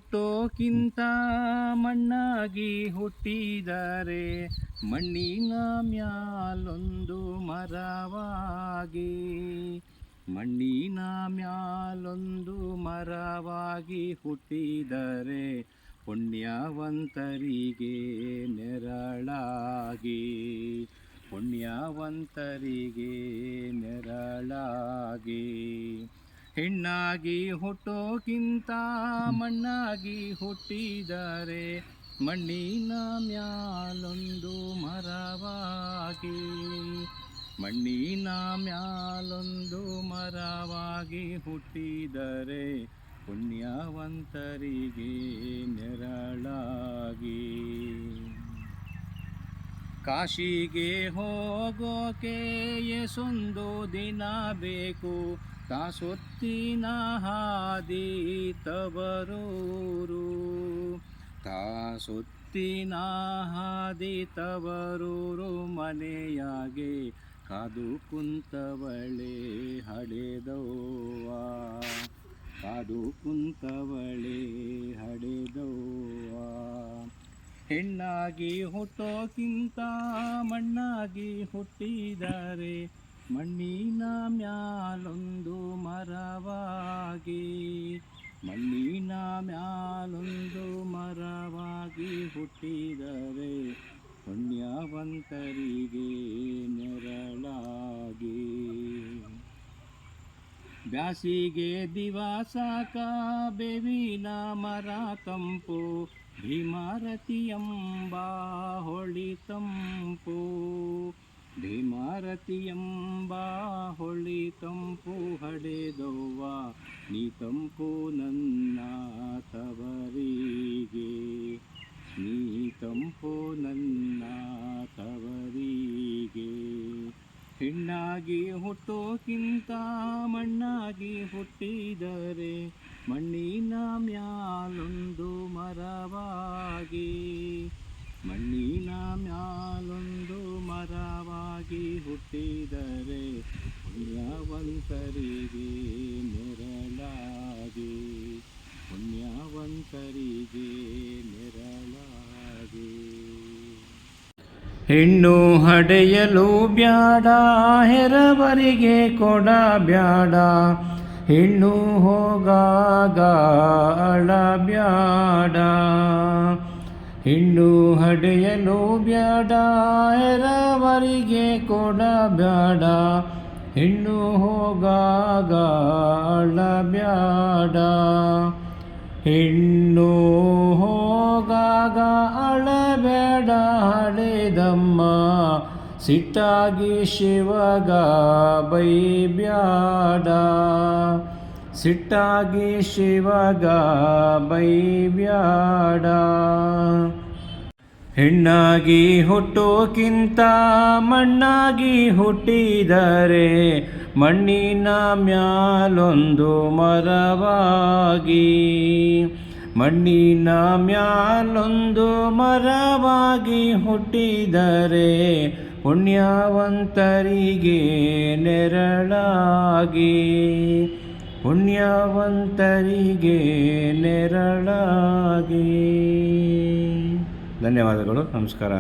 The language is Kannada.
ಹುಟ್ಟೋಕ್ಕಿಂತ ಮಣ್ಣಾಗಿ ಹುಟ್ಟಿದರೆ ಮಣ್ಣಿನ ಮ್ಯಾಲೊಂದು ಮರವಾಗಿ, ಮಣ್ಣಿನ ಮ್ಯಾಲೊಂದು ಮರವಾಗಿ ಹುಟ್ಟಿದರೆ ಪುಣ್ಯವಂತರಿಗೆ ನೆರಳಾಗಿ, ಪುಣ್ಯವಂತರಿಗೆ ನೆರಳಾಗಿ. ಹೆಣ್ಣಾಗಿ ಹುಟ್ಟೋಕ್ಕಿಂತ ಮಣ್ಣಾಗಿ ಹುಟ್ಟಿದರೆ ಮಣ್ಣಿನ ಮ್ಯಾಲೊಂದು ಮರವಾಗಿ, ಮಣ್ಣಿನ ಮ್ಯಾಲೊಂದು ಮರವಾಗಿ ಹುಟ್ಟಿದರೆ ಪುಣ್ಯವಂತರಿಗೆ ನೆರಳಾಗಿ. ಕಾಶಿಗೆ ಹೋಗೋಕೆ ಎಷ್ಟೊಂದು ದಿನ ಬೇಕು, ತಾಸೊತ್ತಿನ ಹಾದಿ ತವರೂರು, ತಾಸೊತ್ತಿನ ಹಾದಿ ತವರೂರು. ಮನೆಯಾಗೆ ಕಾದು ಕುಂತವಳೆ ಹಡೆದವ್ವ, ಕಾದು ಕುಂತವಳೆ ಹಡೆದವ್ವ. ಹೆಣ್ಣಾಗಿ ಹುಟ್ಟೋಕ್ಕಿಂತ ಮಣ್ಣಾಗಿ ಹುಟ್ಟಿದರೆ ಮಣ್ಣಿನ ಮ್ಯಾಲೊಂದು ಮರವಾಗಿ, ಮಣ್ಣಿನ ಮ್ಯಾಲೊಂದು ಮರವಾಗಿ ಹುಟ್ಟಿದರೆ ಪುಣ್ಯವಂತರಿಗೆ ನೆರಳಾಗಿ. ಬ್ಯಾಸಿಗೆ ದಿವಸಕ ಬೇವಿನ ಮರ ತಂಪು, ಭೀಮಾರತಿ ಎಂಬ ಹೊಳಿ ತಂಪು, ಭೀಮಾರತಿ ಎಂಬ ಹೊಳಿ ತಂಪು. ಹಡೆದವ್ವ ನೀ ತಂಪು ನನ್ನ ತವರಿಗೆ, ನೀ ತಂಪು ನನ್ನ ತವರಿಗೆ. ಹೆಣ್ಣಾಗಿ ಹುಟ್ಟೋಕ್ಕಿಂತ ಮಣ್ಣಾಗಿ ಹುಟ್ಟಿದರೆ ಮಣ್ಣಿನ ಮ್ಯಾಲೊಂದು ಮರವಾಗಿ, ಮಣ್ಣಿನ ಮ್ಯಾಲೊಂದು ಮರವಾಗಿ ಹುಟ್ಟಿದರೆ ಪುಣ್ಯವಂತರಿಗೆ ನೆರಳಾಗಿ, ಪುಣ್ಯವಂತರಿಗೆ ನೆರಳಾಗಿ. ಹೆಣ್ಣು ಹಡೆಯಲು ಬ್ಯಾಡ, ಹೆರವರಿಗೆ ಕೊಡಬ್ಯಾಡ, ಹೆಣ್ಣು ಹೋಗಾಗ ಅಳಬ್ಯಾಡ. ಹೆಣ್ಣು ಹಡೆಯಲು ಬ್ಯಾಡ, ಹೆರವರಿಗೆ ಕೊಡಬ್ಯಾಡ, ಹೆಣ್ಣು ಹೋಗಾಗ ಅಳಬ್ಯಾಡ. ಹೆಣ್ಣು ಹೋಗಾಗ ಅಳಬೇಡ ಹಳೆದಮ್ಮ, ಸಿಟ್ಟಾಗಿ ಶಿವಗ ಬೈಬ್ಯಾಡ, ಸಿಟ್ಟಾಗಿ ಶಿವಗ ಬೈಬ್ಯಾಡ. ಹೆಣ್ಣಾಗಿ ಹುಟ್ಟೋಕ್ಕಿಂತ ಮಣ್ಣಾಗಿ ಹುಟ್ಟಿದರೆ ಮಣ್ಣಿನ ಮ್ಯಾಲೊಂದು ಮರವಾಗಿ, ಮಣ್ಣಿನ ಮ್ಯಾಲೊಂದು ಮರವಾಗಿ ಹುಟ್ಟಿದರೆ ಪುಣ್ಯವಂತರಿಗೆ ನೆರಳಾಗಿ, ಪುಣ್ಯವಂತರಿಗೆ ನೆರಳಾಗಿ. ಧನ್ಯವಾದಗಳು. ನಮಸ್ಕಾರ.